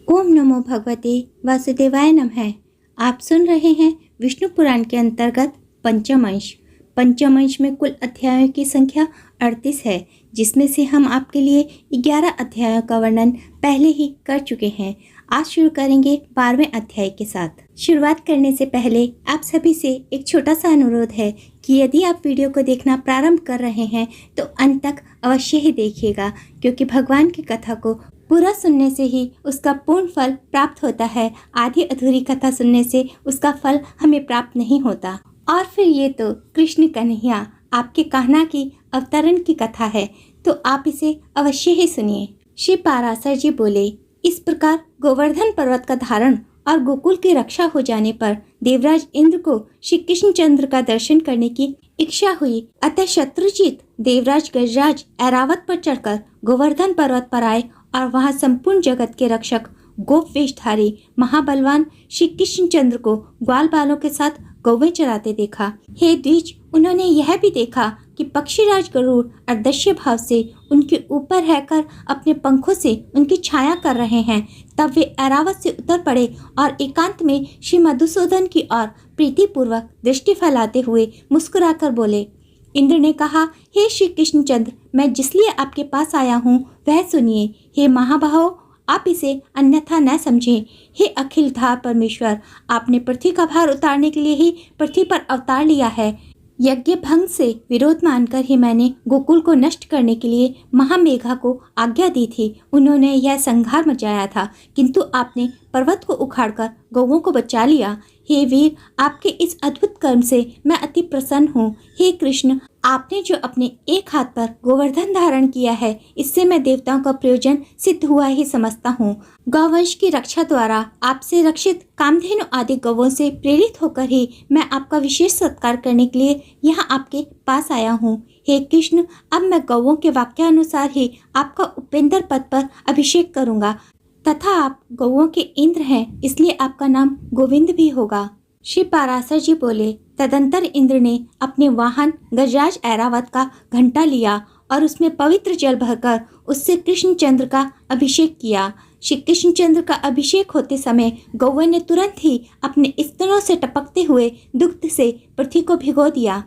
ओम नमो भगवते वासुदेवाय नमः। आप सुन रहे हैं विष्णु पुराण के अंतर्गत पंचमंश। पंचमंश में कुल अध्यायों की संख्या 38 है, जिसमें से हम आपके लिए 11 अध्यायों का वर्णन पहले ही कर चुके हैं। आज शुरू करेंगे 12वें अध्याय के साथ। शुरुआत करने से पहले आप सभी से एक छोटा सा अनुरोध है कि यदि आप वीडियो को देखना प्रारंभ कर रहे हैं तो अंत तक अवश्य ही देखिएगा, क्योंकि भगवान की कथा को पूरा सुनने से ही उसका पूर्ण फल प्राप्त होता है। आधी अधूरी कथा सुनने से उसका फल हमें प्राप्त नहीं होता। और फिर ये तो कृष्ण कन्हैया आपके कान्हा की अवतरण की कथा है, तो आप इसे अवश्य ही सुनिए। श्री पाराशर जी बोले, इस प्रकार गोवर्धन पर्वत का धारण और गोकुल की रक्षा हो जाने पर देवराज इंद्र को श्री कृष्णचंद्र का दर्शन करने की इच्छा हुई। अतः शत्रुजित देवराज गजराज ऐरावत पर चढ़कर गोवर्धन पर्वत पर आए और वहां संपूर्ण जगत के रक्षक गोप वेशधारी महाबलवान श्री कृष्णचंद्र को ग्वाल बालों के साथ गौवें चराते देखा। हे द्विज, उन्होंने यह भी देखा कि पक्षीराज गरुड़ अदृश्य भाव से उनके ऊपर रहकर अपने पंखों से उनकी छाया कर रहे हैं। तब वे ऐरावत से उतर पड़े और एकांत में श्री मधुसूदन की ओर प्रीतिपूर्वक दृष्टि फैलाते हुए मुस्कुराकर बोले। इंद्र ने कहा, हे श्री कृष्णचंद्र, मैं जिसलिए आपके पास आया हूँ वह सुनिए। हे महाबाहो, आप इसे अन्यथा न समझें। हे अखिल धार परमेश्वर, आपने पृथ्वी का भार उतारने के लिए ही पृथ्वी पर अवतार लिया है। यज्ञ भंग से विरोध मानकर ही मैंने गोकुल को नष्ट करने के लिए महामेघा को आज्ञा दी थी। उन्होंने यह संहार मचाया था, किंतु आपने पर्वत को उखाड़कर गौओं को बचा लिया। हे वीर, आपके इस अद्भुत कर्म से मैं अति प्रसन्न हूँ। हे कृष्ण, आपने जो अपने एक हाथ पर गोवर्धन धारण किया है, इससे मैं देवताओं का प्रयोजन सिद्ध हुआ ही समझता हूँ। गौवंश की रक्षा द्वारा आपसे रक्षित कामधेनु आदि गौवों से प्रेरित होकर ही मैं आपका विशेष सत्कार करने के लिए यहाँ आपके पास आया हूँ। हे कृष्ण, अब मैं गौवों के वाक्यानुसार ही आपका उपेंद्र पद पर अभिषेक करूँगा, तथा आप गौओं के इंद्र हैं, इसलिए आपका नाम गोविंद भी होगा। श्री पाराशर जी बोले, तदंतर इंद्र ने अपने वाहन गजराज ऐरावत का घंटा लिया और उसमें पवित्र जल भरकर उससे कृष्णचंद्र का अभिषेक किया। श्री कृष्णचंद्र का अभिषेक होते समय गौवे ने तुरंत ही अपने स्तनों से टपकते हुए दुग्ध से पृथ्वी को भिगो दिया।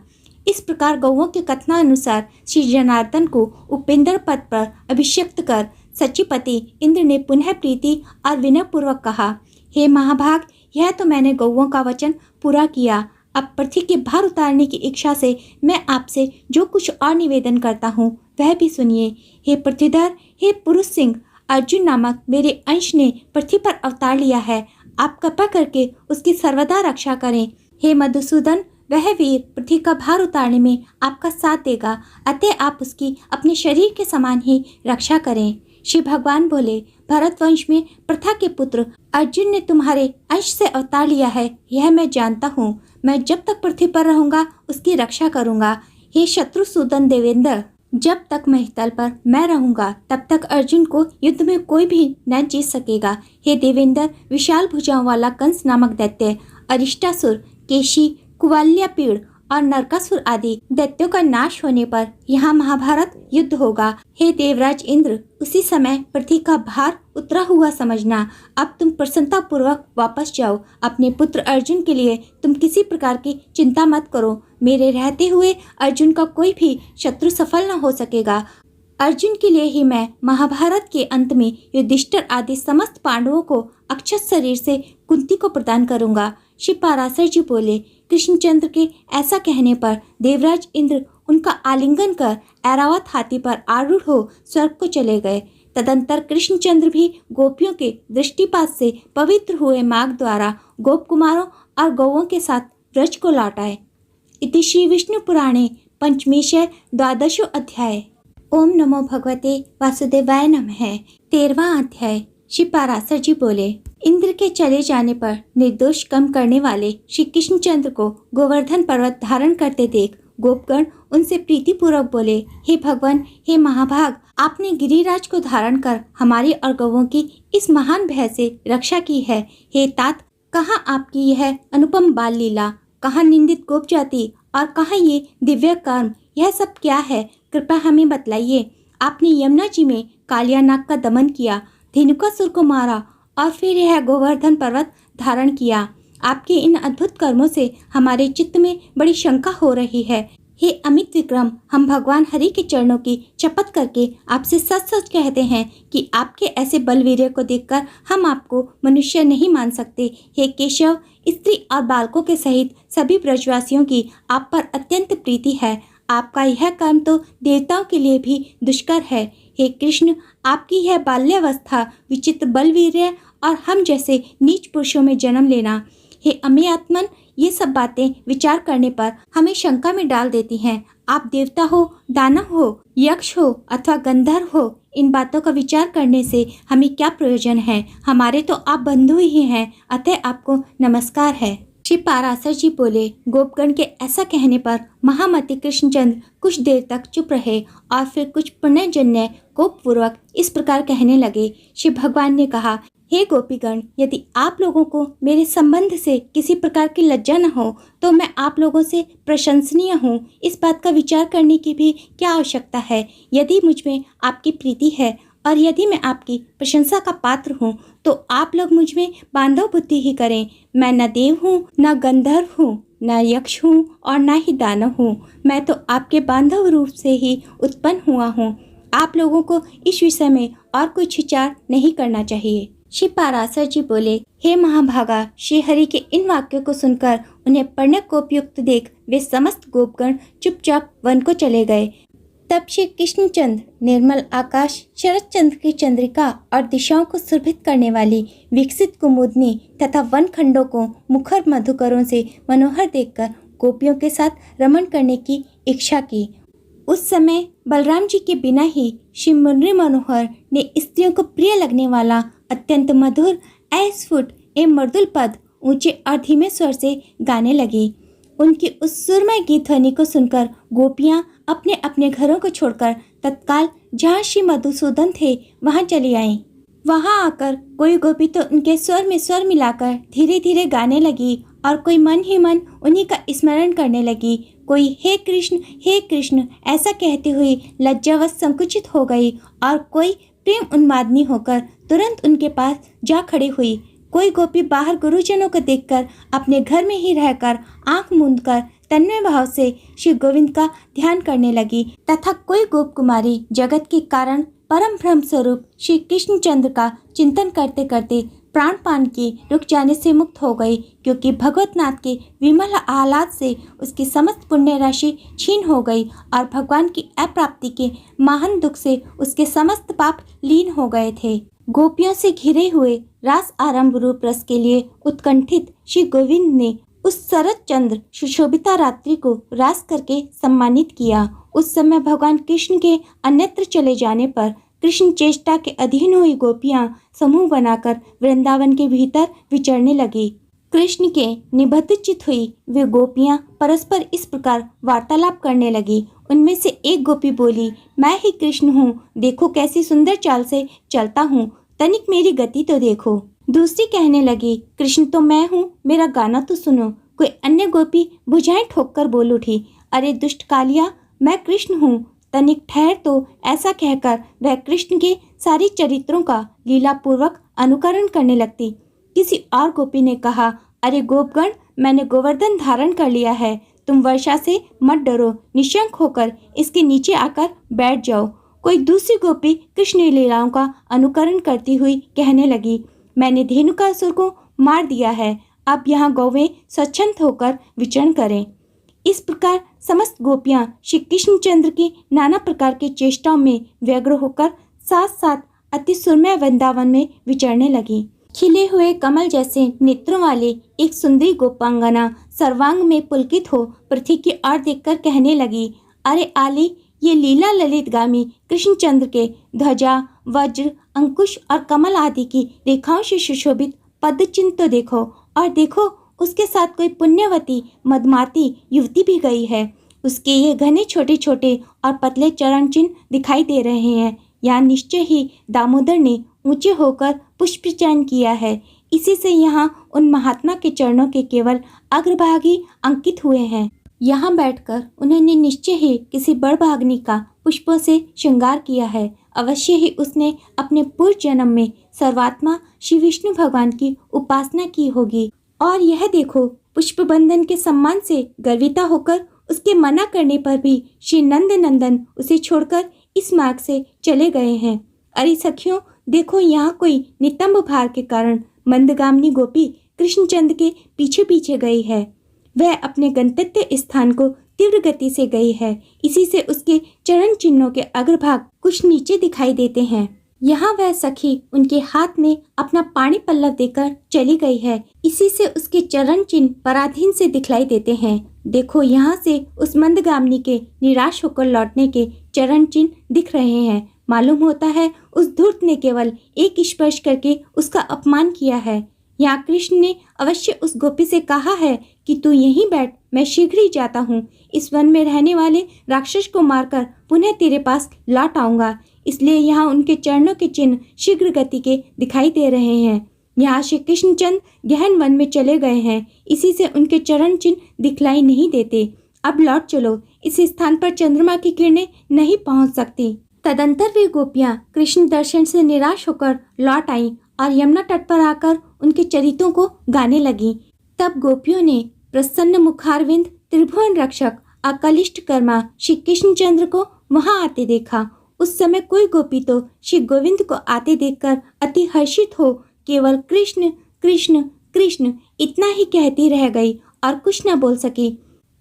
इस प्रकार गौओं के कथनानुसार श्री जनार्दन को उपेंद्र पद पर अभिषिक्त कर सचिपति इंद्र ने पुनः प्रीति और विनय पूर्वक कहा, हे महाभाग, यह तो मैंने गौओं का वचन पूरा किया। अब पृथ्वी के भार उतारने की इच्छा से मैं आपसे जो कुछ और निवेदन करता हूँ वह भी सुनिए। हे पृथ्वीधर, हे पुरुष सिंह, अर्जुन नामक मेरे अंश ने पृथ्वी पर अवतार लिया है। आप कृपा करके उसकी सर्वदा रक्षा करें। हे मधुसूदन, वह वीर पृथ्वी का भार उतारने में आपका साथ देगा, अतः आप उसकी अपने शरीर के समान ही रक्षा करें। श्री भगवान बोले, भरतवंश में प्रथा के पुत्र अर्जुन ने तुम्हारे अंश से अवतार लिया है, यह मैं जानता हूँ। मैं जब तक पृथ्वी पर रहूंगा उसकी रक्षा करूंगा। हे शत्रुसूदन देवेंद्र, जब तक महतल पर मैं रहूंगा तब तक अर्जुन को युद्ध में कोई भी न जीत सकेगा। हे देवेंद्र, विशाल भुजाओं वाला कंस नामक दैत्य, अरिष्टासुर, केशी, कुवलयापीड़ और नरकासुर आदि दैत्यों का नाश होने पर यहाँ महाभारत युद्ध होगा। हे देवराज इंद्र, उसी समय पृथ्वी का भार उतरा हुआ समझना। अब तुम प्रसन्नता पूर्वक वापस जाओ। अपने पुत्र अर्जुन के लिए तुम किसी प्रकार की चिंता मत करो। मेरे रहते हुए अर्जुन का कोई भी शत्रु सफल न हो सकेगा। अर्जुन के लिए ही मैं महाभारत के अंत में युधिष्ठिर आदि समस्त पांडवों को अक्षत शरीर से कुंती को प्रदान करूंगा। श्री पाराशर जी बोले, कृष्णचंद्र के ऐसा कहने पर देवराज इंद्र उनका आलिंगन कर ऐरावत हाथी पर आरूढ़ हो स्वर्ग को चले गए। तदंतर कृष्णचंद्र भी गोपियों के दृष्टिपात से पवित्र हुए मार्ग द्वारा गोप कुमारों और गौओं के साथ ब्रज को लौट आए। इति श्री विष्णु पुराणे पंचमेश द्वादशो अध्याय। ओम नमो भगवते वासुदेवाय नमः। 13वां अध्याय। श्री पाराशर जी बोले, इंद्र के चले जाने पर निर्दोष कर्म करने वाले श्री कृष्णचंद्र को गोवर्धन पर्वत धारण करते देख गोपगण उनसे प्रीतिपूर्वक बोले, हे भगवान, हे महाभाग, आपने गिरिराज को धारण कर हमारी और गौओं की इस महान भय से रक्षा की है। हे तात, कहाँ आपकी यह अनुपम बाल लीला, कहाँ निंदित गोप जाति और कहाँ ये दिव्य कर्म, यह सब क्या है? कृपया हमें बतलाइए। आपने यमुना जी में कालिया नाग का दमन किया, धेनुकासुर को मारा और फिर यह गोवर्धन पर्वत धारण किया। आपके इन अद्भुत कर्मों से हमारे चित्त में बड़ी शंका हो रही है। हे अमित विक्रम, हम भगवान हरि के चरणों की शपथ करके आपसे सच सच कहते हैं कि आपके ऐसे बलवीर्य को देखकर हम आपको मनुष्य नहीं मान सकते। हे केशव, स्त्री और बालकों के सहित सभी ब्रजवासियों की आप पर अत्यंत प्रीति है। आपका यह कर्म तो देवताओं के लिए भी दुष्कर है। हे कृष्ण, आपकी यह बाल्यावस्था, विचित्र बलवीर्य और हम जैसे नीच पुरुषों में जन्म लेना, हे अमी आत्मन, ये सब बातें विचार करने पर हमें शंका में डाल देती हैं। आप देवता हो, दानव हो, यक्ष हो अथवा गंधर्व हो, इन बातों का विचार करने से हमें क्या प्रयोजन है। हमारे तो आप बंधु ही हैं, अतः आपको नमस्कार है। श्री पाराशर जी बोले, गोपगण के ऐसा कहने पर महामति कृष्णचंद्र कुछ देर तक चुप रहे और फिर कुछ पुण्यजन्य कोपपूर्वक इस प्रकार कहने लगे। श्री भगवान ने कहा, हे गोपीगण, यदि आप लोगों को मेरे संबंध से किसी प्रकार की लज्जा न हो तो मैं आप लोगों से प्रशंसनीय हूँ। इस बात का विचार करने की भी क्या आवश्यकता है। यदि मुझ में आपकी प्रीति है और यदि मैं आपकी प्रशंसा का पात्र हूँ तो आप लोग मुझ में बांधव बुद्धि ही करें। मैं न देव हूँ, न गंधर्व हूँ, न यक्ष हूँ और न ही दानव हूँ। मैं तो आपके बांधव रूप से ही उत्पन्न हुआ हूँ। आप लोगों को इस विषय में और कुछ विचार नहीं करना चाहिए। श्री पाराशर जी बोले, हे महाभागा, श्री हरि के इन वाक्यों को सुनकर उन्हें पर्णकोपयुक्त देख वे समस्त गोपगण चुपचाप वन को चले गए। तब श्री कृष्णचंद्र निर्मल आकाश, शरद चंद्र की चंद्रिका और दिशाओं को सुरभित करने वाली विकसित कुमुदनी तथा वन खंडों को मुखर मधुकरों से मनोहर देखकर गोपियों के साथ रमण करने की इच्छा की। उस समय बलराम जी के बिना ही श्री मुरली मनोहर ने स्त्रियों को प्रिय लगने वाला अत्यंत मधुर अस्फुट एवं मृदुल पद ऊंचे और धीमे स्वर से गाने लगी। उनकी उस सुरमय गीत ध्वनि को सुनकर गोपियां अपने अपने घरों को छोड़कर तत्काल जहाँ श्री मधुसूदन थे वहां चली आईं। वहां आकर कोई गोपी तो उनके स्वर में स्वर मिलाकर धीरे धीरे गाने लगी और कोई मन ही मन उन्हीं का स्मरण करने लगी। कोई हे कृष्ण ऐसा कहती हुई लज्जावश संकुचित हो गई और कोई प्रेम उन्मादनी होकर तुरंत उनके पास जा खड़ी हुई। कोई गोपी बाहर गुरुजनों को देखकर अपने घर में ही रहकर आंख मूंदकर तन्मय भाव से श्री गोविंद का ध्यान करने लगी तथा कोई गोप कुमारी जगत के कारण परम ब्रह्म स्वरूप श्री कृष्णचंद्र का चिंतन करते करते प्राणपान के रुक जाने से मुक्त हो गई, क्योंकि भगवतनाथ के विमल आह्लाद से उसकी समस्त पुण्य राशि छीन हो गई और भगवान की अप्राप्ति के महान दुख से उसके समस्त पाप लीन हो गए थे। गोपियों से घिरे हुए रास आरंभ रूप रस के लिए उत्कंठित श्री गोविंद ने उस शरद चंद्र सुशोभिता रात्रि को रास करके सम्मानित किया। उस समय भगवान कृष्ण के अन्यत्र चले जाने पर कृष्ण चेष्टा के अधीन हुई गोपियां समूह बनाकर वृंदावन के भीतर विचरने लगी। कृष्ण के निबद्ध चित हुई वे गोपियां परस्पर इस प्रकार वार्तालाप करने लगी। उनमें से एक गोपी बोली, मैं ही कृष्ण हूँ, देखो कैसी सुंदर चाल से चलता हूँ, तनिक मेरी गति तो देखो। दूसरी कहने लगी, कृष्ण तो मैं हूँ, मेरा गाना तो सुनो। कोई अन्य गोपी भुजाएं ठोककर बोल उठी, अरे दुष्ट कालिया, मैं कृष्ण हूँ, तनिक ठहर। तो ऐसा कहकर वह कृष्ण के सारी चरित्रों का लीला पूर्वक अनुकरण करने लगती। किसी और गोपी ने कहा, अरे गोपगण, मैंने गोवर्धन धारण कर लिया है, तुम वर्षा से मत डरो, निशंक होकर इसके नीचे आकर बैठ जाओ। कोई दूसरी गोपी कृष्ण लीलाओं का अनुकरण करती हुई कहने लगी, मैंने धेनुकासुर को मार दिया है, अब यहाँ गौवें स्वच्छंद होकर विचरण करें। इस प्रकार समस्त गोपियां श्री कृष्णचंद्र की नाना प्रकार की चेष्टाओं में व्यग्र होकर साथ साथ अति सुरमय वृंदावन में विचरने लगी। खिले हुए कमल जैसे नेत्रों वाले एक सुंदरी गोपांगना सर्वांग में पुलकित हो पृथ्वी की ओर देखकर कहने लगी, अरे आली, ये लीला ललित गामी कृष्णचंद्र के ध्वजा, वज्र, अंकुश और कमल आदि की रेखाओं से सुशोभित पद चिन्ह तो देखो, और देखो उसके साथ कोई पुण्यवती मदमाती युवती भी गई है। उसके ये घने छोटे छोटे और पतले चरण चिन्ह दिखाई दे रहे हैं। यहाँ निश्चय ही दामोदर ने ऊंचे होकर पुष्प चयन किया है। इसी से यहाँ उन महात्मा के चरणों के केवल अग्रभाग ही अंकित हुए हैं। यहाँ बैठकर उन्होंने निश्चय ही किसी बड़भाग्नि का पुष्पों से श्रृंगार किया है। अवश्य ही उसने अपने पूर्व जन्म में सर्वात्मा श्री विष्णु भगवान की उपासना की होगी। और यह देखो, पुष्पबंधन के सम्मान से गर्विता होकर उसके मना करने पर भी श्री नंद नंदन उसे छोड़कर इस मार्ग से चले गए हैं। अरे सखियों, देखो यहाँ कोई नितंब भार के कारण मंदगामिनी गोपी कृष्णचंद के पीछे पीछे गई है। वह अपने गंतव्य स्थान को तीव्र गति से गई है। इसी से उसके चरण चिन्हों के अग्रभाग कुछ नीचे दिखाई देते हैं। यहाँ वह सखी उनके हाथ में अपना पानी पल्लव देकर चली गई है। इसी से उसके चरण चिन्ह पराधीन से दिखलाई देते हैं। देखो, यहाँ से उस मंदगामिनी के निराश होकर लौटने के चरण चिन्ह दिख रहे हैं। मालूम होता है उस धूर्त ने केवल एक स्पर्श करके उसका अपमान किया है। यहाँ कृष्ण ने अवश्य उस गोपी से कहा है कि तू यहीं बैठ, मैं शीघ्र ही जाता हूँ। इस वन में रहने वाले राक्षस को मारकर पुनः तेरे पास लौट आऊंगा। इसलिए यहाँ उनके चरणों के चिन्ह शीघ्र गति के दिखाई दे रहे हैं। यहाँ श्री कृष्णचंद गहन वन में चले गए हैं। इसी से उनके चरण चिन्ह दिखलाई नहीं देते। अब लौट चलो, इस स्थान पर चंद्रमा की किरणें नहीं पहुँच सकती। तदंतर वे गोपियां कृष्ण दर्शन से निराश होकर लौट आईं और यमुना तट पर आकर उनके चरितों को गाने लगीं। तब गोपियों ने प्रसन्न मुखारविंद त्रिभुवन रक्षक अकलिष्ट कर्मा श्री कृष्णचंद्र को वहां आते देखा। उस समय कोई गोपी तो श्री गोविंद को आते देखकर अति हर्षित हो केवल कृष्ण कृष्ण कृष्ण इतना ही कहती रह गई और कुछ न बोल सकी।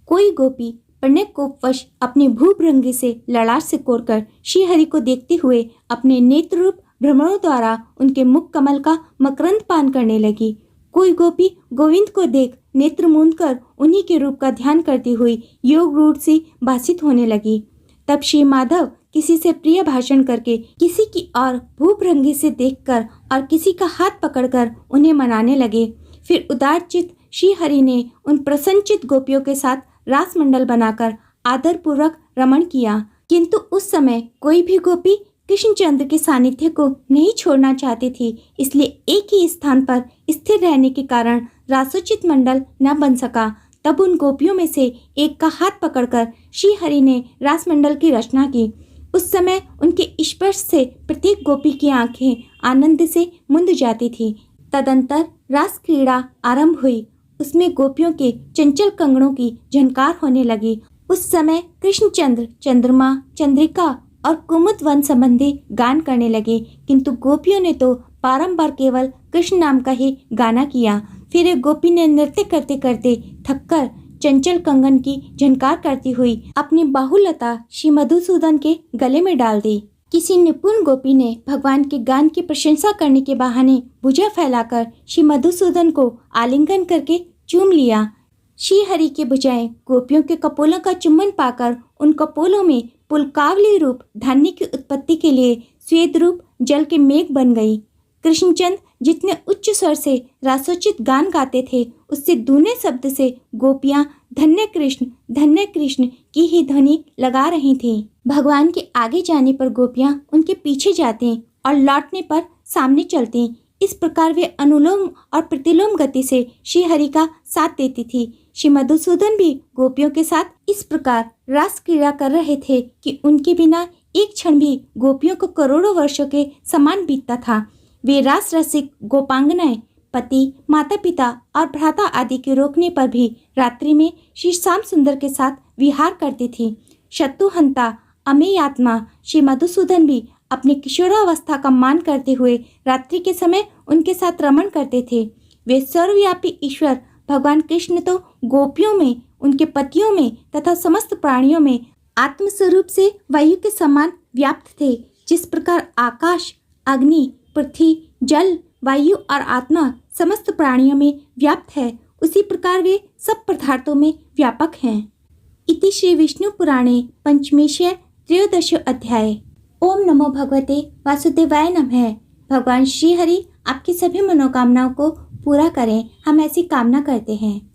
कोई गोपी प्रणय कोपवश अपनी भूभृंगी से ललाट से कोरकर श्रीहरि को देखते हुए अपने नेत्र रूप भ्रमणों द्वारा उनके मुख कमल का मकरंद पान करने लगी। कोई गोपी गोविंद को देख नेत्र मूंद कर उन्हीं के रूप का ध्यान करती हुई योग रूढ़ सी भाषित होने लगी। तब श्री माधव किसी से प्रिय भाषण करके, किसी की और भूभृंगी से देखकर और किसी का हाथ पकड़कर उन्हें मनाने लगे। फिर उदार चित्त श्रीहरि ने उन प्रसन्नचित गोपियों के साथ रास मंडल बनाकर आदर पूर्वक रमण किया। किंतु उस समय कोई भी गोपी कृष्णचंद्र के सानिध्य को नहीं छोड़ना चाहती थी। इसलिए एक ही स्थान पर स्थिर रहने के कारण रासोचित मंडल न बन सका। तब उन गोपियों में से एक का हाथ पकड़कर श्रीहरि ने रास मंडल की रचना की। उस समय उनके स्पर्श से प्रत्येक गोपी की आंखें आनंद से मुंद जाती थी। तदंतर रास क्रीड़ा आरंभ हुई। उसमें गोपियों के चंचल कंगनों की झनकार होने लगी। उस समय कृष्णचंद्र चंद्रमा, चंद्रिका और कुमुद वन संबंधी गान करने लगे। किंतु गोपियों ने तो बारंबार केवल कृष्ण नाम का ही गाना किया। फिर एक गोपी ने नृत्य करते करते थककर चंचल कंगन की झनकार करती हुई अपनी बाहुलता श्री मधुसूदन के गले में डाल दी। किसी निपुण गोपी ने भगवान के गान की प्रशंसा करने के बहाने भुजा फैलाकर श्री मधुसूदन को आलिंगन करके चूम लिया। श्री हरि की भुजाएं गोपियों के कपोलों का चुम्बन पाकर उन कपोलों में पुलकावली रूप धान्य की उत्पत्ति के लिए स्वेद रूप जल के मेघ बन गई। कृष्णचंद जितने उच्च स्वर से रासोचित गान गाते थे, उससे दूने शब्द से गोपियां धन्य कृष्ण की ही ध्वनि लगा रही थीं। भगवान के आगे जाने पर गोपियां उनके पीछे जाती और लौटने पर सामने चलती। इस प्रकार वे अनुलोम और प्रतिलोम गति से श्री हरि का साथ देती थी। श्री मधुसूदन भी गोपियों के साथ इस प्रकार रास क्रीड़ा कर रहे थे कि उनके बिना एक क्षण भी गोपियों को करोड़ों वर्षों के समान बीतता था। वे रास रसिक गोपांगनाएं पति, माता पिता और भ्राता आदि के रोकने पर भी रात्रि में श्री श्याम सुंदर के साथ विहार करती थी। शत्रुहंता अमेयात्मा श्री मधुसूदन भी अपनी किशोरावस्था का मान करते हुए रात्रि के समय उनके साथ रमण करते थे। वे सर्वव्यापी ईश्वर भगवान कृष्ण तो गोपियों में, उनके पतियों में तथा समस्त प्राणियों में आत्मस्वरूप से वायु के समान व्याप्त थे। जिस प्रकार आकाश, अग्नि, पृथ्वी, जल, वायु और आत्मा समस्त प्राणियों में व्याप्त है, उसी प्रकार वे सब पदार्थों में व्यापक हैं। इति श्री विष्णु पुराणे पंचमेशे त्रयोदश अध्याय। ओम नमो भगवते वासुदेवाय नमः। भगवान श्री हरि आपकी सभी मनोकामनाओं को पूरा करें, हम ऐसी कामना करते हैं।